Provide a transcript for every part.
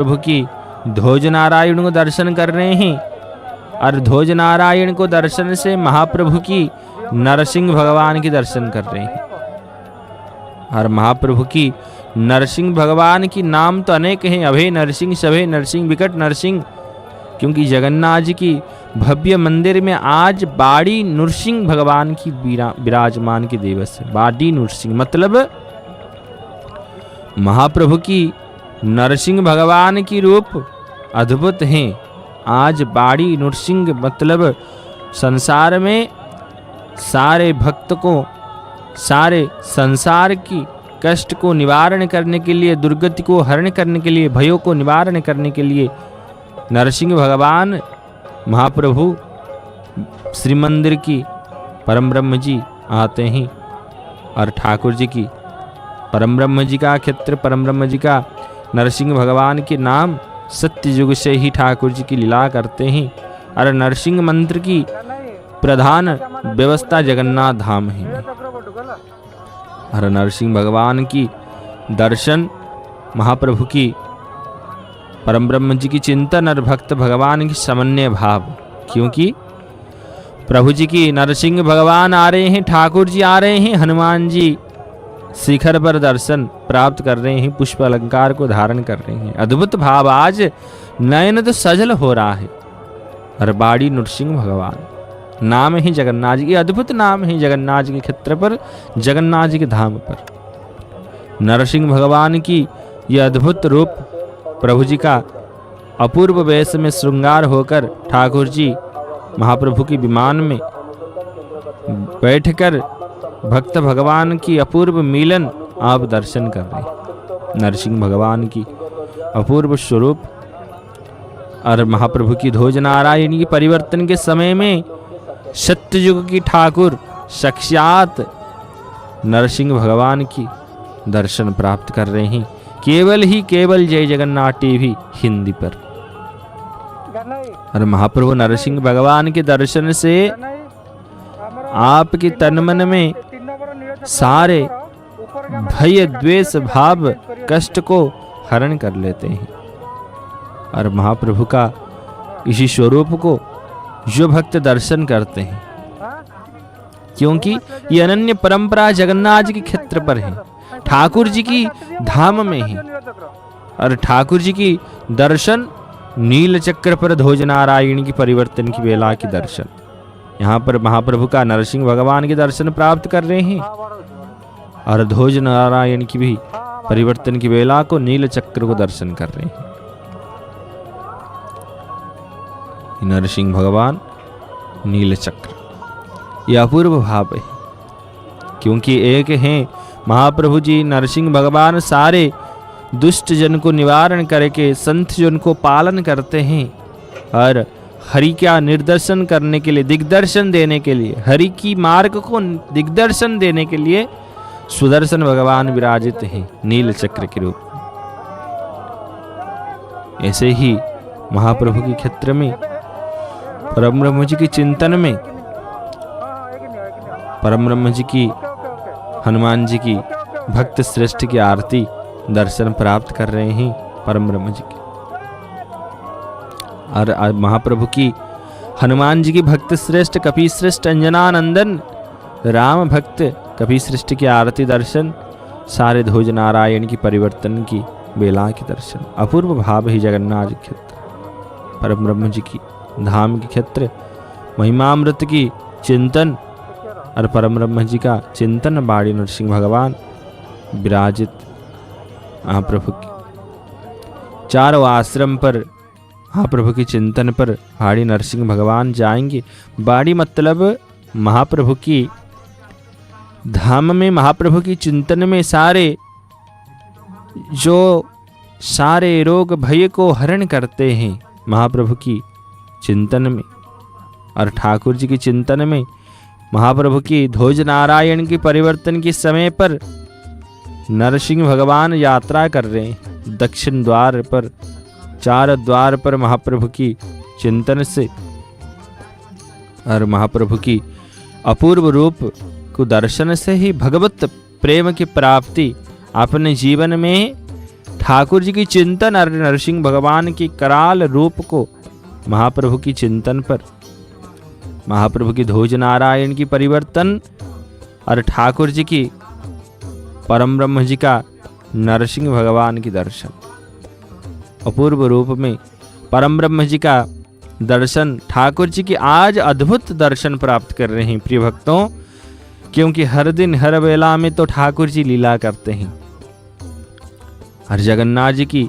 प्रभु की ध्वज नारायण को दर्शन कर रहे हैं और ध्वज नारायण को दर्शन से महाप्रभु की नरसिंह भगवान के दर्शन कर रहे हैं। और महाप्रभु की नरसिंह भगवान की नाम तो अनेक हैं, अभय नरसिंह, सभय नरसिंह, विकट नरसिंह, क्योंकि जगन्नाथ जी की भव्य मंदिर में आज बाड़ी नृसिंह भगवान की विराजमान के दिवस है। बाड़ी नृसिंह मतलब महाप्रभु की नरसिंह भगवान की रूप अद्भुत हैं। आज बाड़ी नृसिंह मतलब संसार में सारे भक्त को, सारे संसार की कष्ट को निवारण करने के लिए, दुर्गति को हरण करने के लिए, भयों को निवारण करने के लिए नरसिंह भगवान महाप्रभु श्री मंदिर की परम ब्रह्म जी आते हैं। और ठाकुर जी की परम ब्रह्म जी का क्षेत्र, परम ब्रह्म जी का नरसिंह भगवान के नाम सत्य युग से ही ठाकुर जी की लीला करते हैं। और नरसिंह मंत्र की प्रधान व्यवस्था जगन्नाथ धाम है। और नरसिंह भगवान की दर्शन, महाप्रभु की परम ब्रह्म जी की चिंतन और भक्त भगवान की समन्वय भाव, क्योंकि प्रभु जी की नरसिंह भगवान आ रहे हैं, ठाकुर जी आ रहे हैं, हनुमान जी शिखर पर दर्शन प्राप्त कर रहे हैं, पुष्प अलंकार को धारण कर रहे हैं। अद्भुत भाव आज नयन तो सजल हो रहा है। और बाड़ी नृसिंह भगवान नाम है जगन्नाथ जी की, अद्भुत नाम है जगन्नाथ जी के क्षेत्र पर, जगन्नाथ जी के धाम पर। नरसिंह भगवान की यह अद्भुत रूप, प्रभु जी का अपूर्व वेश में श्रृंगार होकर ठाकुर जी महाप्रभु की विमान में बैठकर भक्त भगवान की अपूर्व मिलन आप दर्शन कर रहे हैं। नरसिंह भगवान की अपूर्व स्वरूप और महाप्रभु की ध्वज नारायण की परिवर्तन के समय में सत्ययुग की ठाकुर साक्षात नरसिंह भगवान की दर्शन प्राप्त कर रहे हैं, केवल जय जगन्नाथ टीवी हिंदी पर। और महाप्रभु नरसिंह भगवान के दर्शन से आपके तन मन में सारे भय द्वेष भाव कष्ट को हरण कर लेते हैं। और महाप्रभु का इसी स्वरूप को जो भक्त दर्शन करते हैं, क्योंकि ये अनन्य परंपरा जगन्नाथ जी के क्षेत्र पर है, ठाकुर जी की धाम में है। और ठाकुर जी की दर्शन नील चक्र पर ध्वज नारायण की परिवर्तन की वेला की दर्शन, यहाँ पर महाप्रभु का नरसिंह भगवान के दर्शन प्राप्त कर रहे हैं। और ध्वज नारायण की भी परिवर्तन की वेला को नील चक्र को दर्शन कर रहे हैं। नरसिंह भगवान नील चक्र, यह अपूर्व भाव है, क्योंकि एक हैं महाप्रभु जी नरसिंह भगवान सारे दुष्ट जन को निवारण करके संत जन को पालन करते हैं। और हरि का निर्दर्शन करने के लिए, दिग्दर्शन देने के लिए, हरि की मार्ग को दिग्दर्शन देने के लिए सुदर्शन भगवान विराजित हैं नील चक्र के रूप में। ऐसे ही महाप्रभु के क्षेत्र में परम ब्रह्म जी की चिंतन में, परम ब्रह्म जी की, हनुमान जी की भक्त श्रेष्ठ की आरती दर्शन प्राप्त कर रहे हैं परम ब्रह्म जी की। और महाप्रभु की, हनुमान जी की भक्त श्रेष्ठ कपि श्रेष्ठ अंजनानंदन राम भक्त कपि श्रेष्ठ की आरती दर्शन, सारे ध्वज नारायण की परिवर्तन की बेला के दर्शन, अपूर्व भाव ही जगन्नाथ जी क्षेत्र, परम ब्रह्म जी की धाम के क्षेत्र, महिमामृत की चिंतन और परम ब्रह्म जी का चिंतन, बाड़ी नरसिंह भगवान विराजित महाप्रभु की चारों आश्रम पर महाप्रभु के चिंतन पर बाड़ी नरसिंह भगवान जाएंगे। बाड़ी मतलब महाप्रभु की धाम में, महाप्रभु की चिंतन में सारे जो सारे रोग भय को हरण करते हैं महाप्रभु की चिंतन में। और ठाकुर जी की चिंतन में महाप्रभु की ध्वज नारायण की परिवर्तन के समय पर नरसिंह भगवान यात्रा कर रहे हैं दक्षिण द्वार पर, चार द्वार पर महाप्रभु की चिंतन से। और महाप्रभु की अपूर्व रूप को दर्शन से ही भगवत प्रेम की प्राप्ति अपने जीवन में ठाकुर जी की चिंतन और नरसिंह भगवान के कराल रूप को महाप्रभु की चिंतन पर, महाप्रभु की ध्वज नारायण की परिवर्तन और ठाकुर जी की परम ब्रह्म जी का नरसिंह भगवान की दर्शन, अपूर्व रूप में परम ब्रह्म जी का दर्शन ठाकुर जी की आज अद्भुत दर्शन प्राप्त कर रहे हैं प्रिय भक्तों। क्योंकि हर दिन हर वेला में तो ठाकुर जी लीला करते हैं। हर जगन्नाथ जी की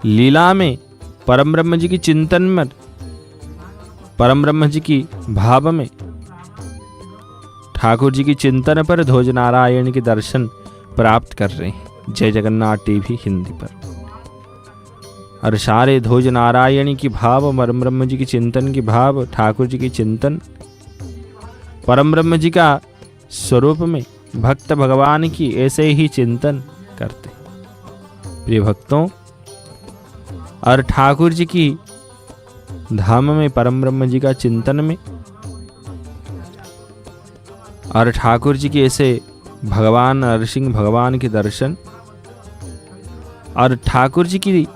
लीला में परम ब्रह्म जी की चिंतन में, परम ब्रह्म जी की भाव में, ठाकुर जी की चिंतन पर ध्वज नारायण के दर्शन प्राप्त कर रहे हैं जय जगन्नाथ टीवी हिंदी पर। और सारे ध्वज नारायण की भाव, परम ब्रह्म जी की चिंतन की भाव, ठाकुर जी की चिंतन, परम ब्रह्म जी का स्वरूप में भक्त भगवान की ऐसे ही चिंतन करते प्रिय भक्तों। और ठाकुर जी की धाम में परम ब्रह्म जी का चिंतन में और ठाकुर जी के ऐसे भगवान नरसिंह भगवान के दर्शन, और ठाकुर जी की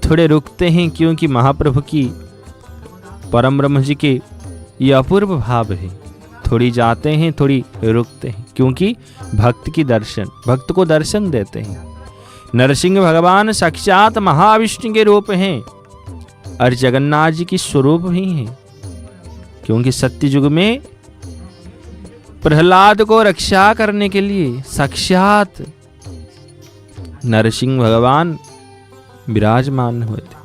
थोड़े रुकते हैं क्योंकि महाप्रभु की परम ब्रह्म जी के ये अपूर्व भाव है। थोड़ी जाते हैं, थोड़ी रुकते हैं क्योंकि भक्त की दर्शन, भक्त को दर्शन देते हैं। नरसिंह भगवान साक्षात महाविष्णु के रूप हैं और जगन्नाथ जी की स्वरूप भी हैं। क्योंकि सत्य युग में प्रहलाद को रक्षा करने के लिए साक्षात नरसिंह भगवान विराजमान हुए थे,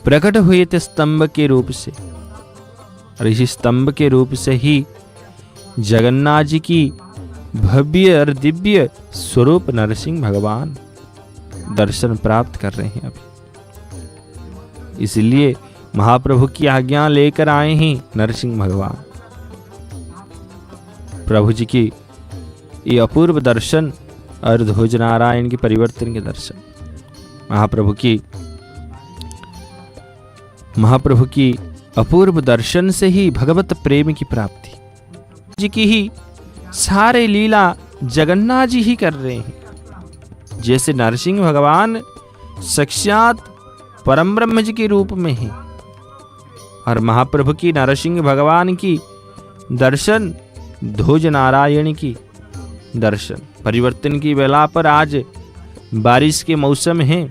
प्रकट हुए थे स्तंभ के रूप से। और इसी स्तंभ के रूप से ही जगन्नाथ जी की भव्य और दिव्य स्वरूप नरसिंह भगवान दर्शन प्राप्त कर रहे हैं अभी। इसलिए महाप्रभु की आज्ञा लेकर आए हैं नरसिंह भगवान। प्रभु जी की ये अपूर्व दर्शन और ध्वज नारायण की परिवर्तन के दर्शन, महाप्रभु की अपूर्व दर्शन से ही भगवत प्रेम की प्राप्ति जी की ही सारे लीला जगन्नाथ जी ही कर रहे हैं। जैसे नरसिंह भगवान साक्षात परम ब्रह्म जी के रूप में है और महाप्रभु की नरसिंह भगवान की दर्शन, ध्वज नारायण की दर्शन, परिवर्तन की वेला पर आज बारिश के मौसम है,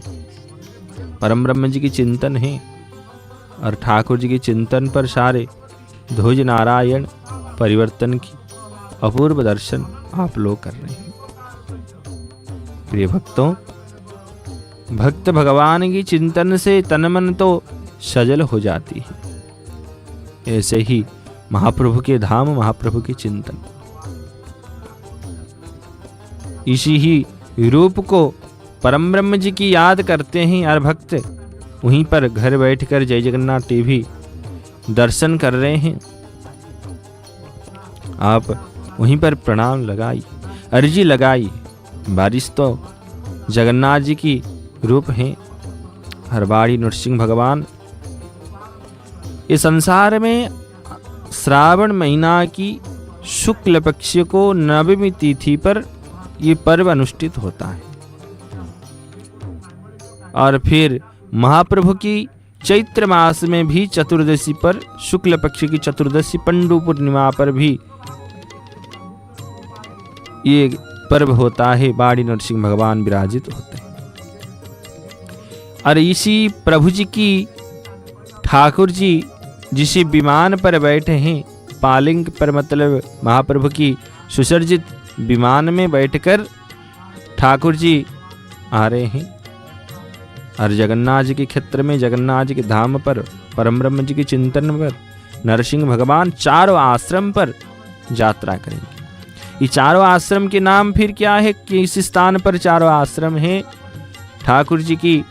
परम ब्रह्म जी की चिंतन है और ठाकुर जी के चिंतन पर सारे ध्वज नारायण परिवर्तन की अपूर्व दर्शन आप लोग कर रहे हैं। प्रिय भक्तों, भक्त भगवान की चिंतन से तन मन तो सजल हो जाती है। ऐसे ही महाप्रभु के धाम, महाप्रभु की चिंतन, इसी ही रूप को परम ब्रह्म जी की याद करते हैं और भक्त वहीं पर घर बैठकर जय जगन्नाथ टीवी दर्शन कर रहे हैं। आप वहीं पर प्रणाम लगाइए, अर्जी लगाइए। बारिश तो जगन्नाथ जी की रूप है, हर बाड़ी नरसिंह भगवान। इस संसार में श्रावण महीना की शुक्ल पक्ष को नवमी तिथि पर ये पर्व अनुष्ठित होता है और फिर महाप्रभु की चैत्र मास में भी चतुर्दशी पर, शुक्ल पक्ष की चतुर्दशी पंडु पूर्णिमा पर भी ये पर्व होता है। बाड़ी नरसिंह भगवान विराजित होते हैं और इसी प्रभु जी की, ठाकुर जी जिस विमान पर बैठे हैं, पालिंग पर मतलब महाप्रभु की सुसज्जित विमान में बैठकर ठाकुर जी आ रहे हैं और जगन्नाथ जी के क्षेत्र में, जगन्नाथ जी के धाम पर, परम ब्रह्म जी के चिंतन पर नरसिंह भगवान चारों आश्रम पर यात्रा करेंगे। ये चारों आश्रम के नाम फिर क्या है कि इस स्थान पर चारों आश्रम हैं। ठाकुर जी की,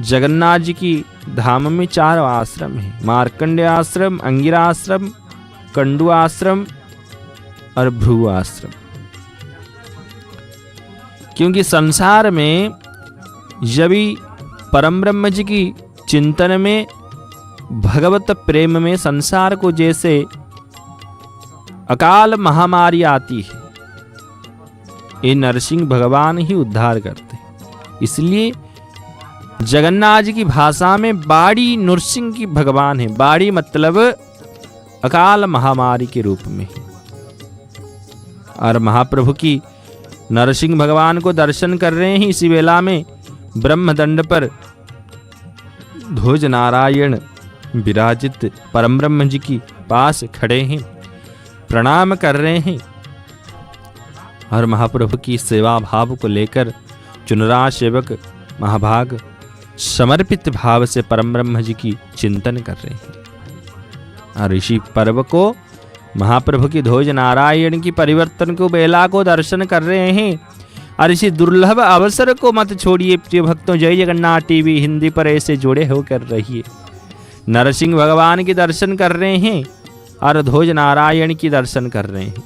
जगन्नाथ जी की धाम में चारों आश्रम हैं, मार्कंडेय आश्रम, अंगिरा आश्रम, कंडू आश्रम और भृगु आश्रम। क्योंकि संसार में जब परम ब्रह्म जी की चिंतन में, भगवत प्रेम में संसार को जैसे अकाल महामारी आती है, ये नरसिंह भगवान ही उद्धार करते हैं। इसलिए जगन्नाथ जी की भाषा में बाड़ी नृसिंह की भगवान है। बाड़ी मतलब अकाल महामारी के रूप में है। और महाप्रभु की नरसिंह भगवान को दर्शन कर रहे हैं। इसी वेला में ब्रह्मदंड पर ध्वज नारायण विराजित परम ब्रह्म जी की पास खड़े हैं, प्रणाम कर रहे हैं और महाप्रभु की सेवा भाव को लेकर चुनरा सेवक महाभाग समर्पित भाव से परम ब्रह्म जी की चिंतन कर रहे हैं। और इसी पर्व को महाप्रभु की ध्वज नारायण की परिवर्तन को बेला को दर्शन कर रहे हैं। और इसी दुर्लभ अवसर को मत छोड़िए प्रिय भक्तों। जय जगन्नाथ टीवी हिंदी पर ऐसे जुड़े होकर रहिए। नरसिंह भगवान के दर्शन कर रहे हैं और ध्वज नारायण की दर्शन कर रहे हैं।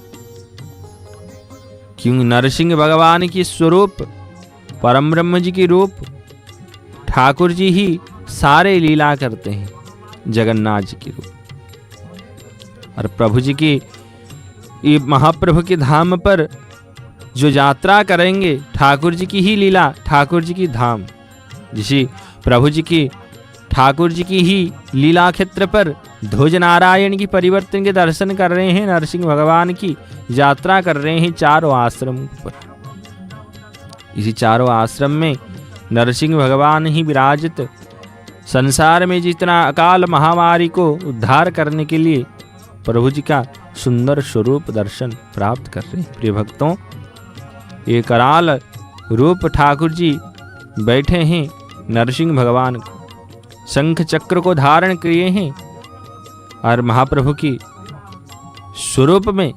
क्योंकि नरसिंह भगवान की स्वरूप परम ब्रह्म जी की रूप ठाकुर जी ही सारे लीला करते हैं जगन्नाथ जी की रूप। और प्रभु जी की ये महाप्रभु के धाम पर जो यात्रा करेंगे ठाकुर जी की ही लीला, ठाकुर जी की धाम। जिसे प्रभु जी की ठाकुर जी की ही लीला क्षेत्र पर ध्वज नारायण की परिवर्तन के दर्शन कर रहे हैं। नरसिंह भगवान की यात्रा कर रहे हैं चारों आश्रम पर। इसी चारों आश्रम में नरसिंह भगवान ही विराजित संसार में जितना अकाल महामारी को उद्धार करने के लिए प्रभु जी का सुंदर स्वरूप दर्शन प्राप्त कर रहे हैं। प्रिय भक्तों, ये कराल रूप ठाकुर जी बैठे हैं नरसिंह भगवान को शंख चक्र को धारण किए हैं और महाप्रभु की स्वरूप में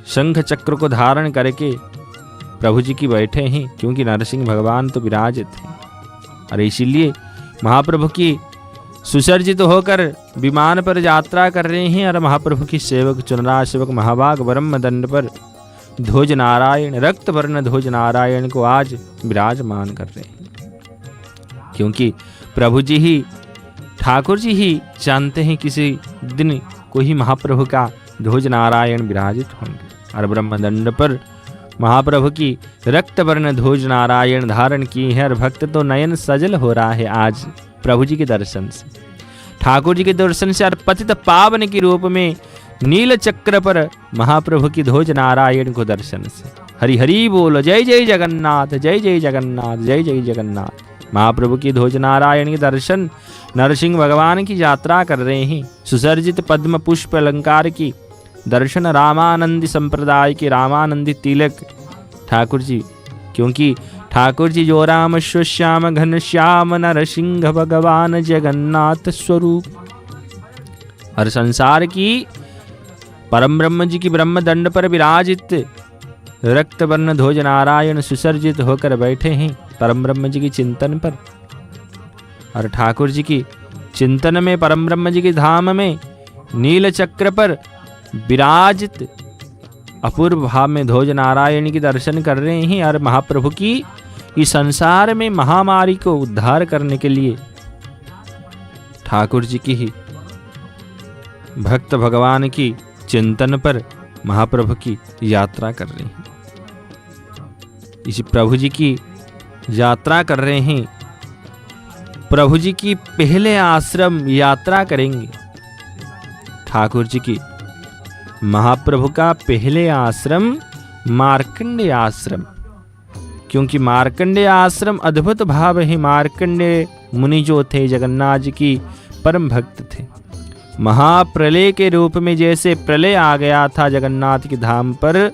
शंख चक्र को धारण करके प्रभु जी की बैठे हैं। क्योंकि नरसिंह भगवान तो विराजित हैं और इसीलिए महाप्रभु की सुसर्जित होकर विमान पर यात्रा कर रहे हैं। और महाप्रभु की सेवक चुनरा सेवक महाभाग ब्रह्मदंड पर ध्वज नारायण रक्त वर्ण ध्वज नारायण को आज विराजमान कर रहे हैं। क्योंकि प्रभु जी ही ठाकुर जी ही जानते हैं किसी दिन को ही महाप्रभु का ध्वज नारायण विराजित होंगे। और ब्रह्मदंड पर महाप्रभु की रक्त वर्ण ध्वज नारायण धारण की है। और भक्त तो नयन सजल हो रहा है आज प्रभु जी के दर्शन से, ठाकुर जी के दर्शन से। और पतित पावन के रूप में नील चक्र पर महाप्रभु की ध्वज नारायण को दर्शन से। हरि हरि बोलो, जय जय जगन्नाथ, जय जय जगन्नाथ, जय जय जगन्नाथ। महाप्रभु की ध्वज नारायण के दर्शन नरसिंह भगवान की यात्रा कर रहे हैं। सुसर्जित पद्म पुष्प अलंकार की दर्शन रामानंदी संप्रदाय के रामानंदी तिलक ठाकुर जी। क्योंकि ठाकुर जी जो राम श्याम घन श्याम नरसिंह भगवान जगन्नाथ स्वरूप। हर संसार की परम ब्रह्म जी की ब्रह्मदंड पर विराजित रक्त वर्ण ध्वज नारायण सुसर्जित होकर बैठे हैं परम ब्रह्म जी की चिंतन पर। और ठाकुर जी की चिंतन में परम ब्रह्म जी के धाम में नील चक्र पर विराजित अपूर्व भाव में ध्वज नारायण की दर्शन कर रहे हैं। और महाप्रभु की इस संसार में महामारी को उद्धार करने के लिए ठाकुर जी की ही भक्त भगवान की चिंतन पर महाप्रभु की यात्रा कर रहे हैं। इसी प्रभु जी की यात्रा कर रहे हैं। प्रभु जी की पहले आश्रम यात्रा करेंगे ठाकुर जी की। महाप्रभु का पहले आश्रम मार्कंडेय आश्रम। क्योंकि मार्कंडेय आश्रम अद्भुत भाव है। मार्कंडेय मुनि जो थे जगन्नाथ जी की परम भक्त थे। महाप्रलय के रूप में जैसे प्रलय आ गया था जगन्नाथ के धाम पर,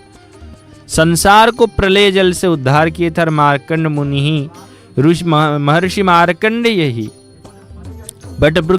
संसार को प्रलय जल से उद्धार किए थे। मार्कंड मुनि ही ऋषि महर्षि मार्कंडेय ही बट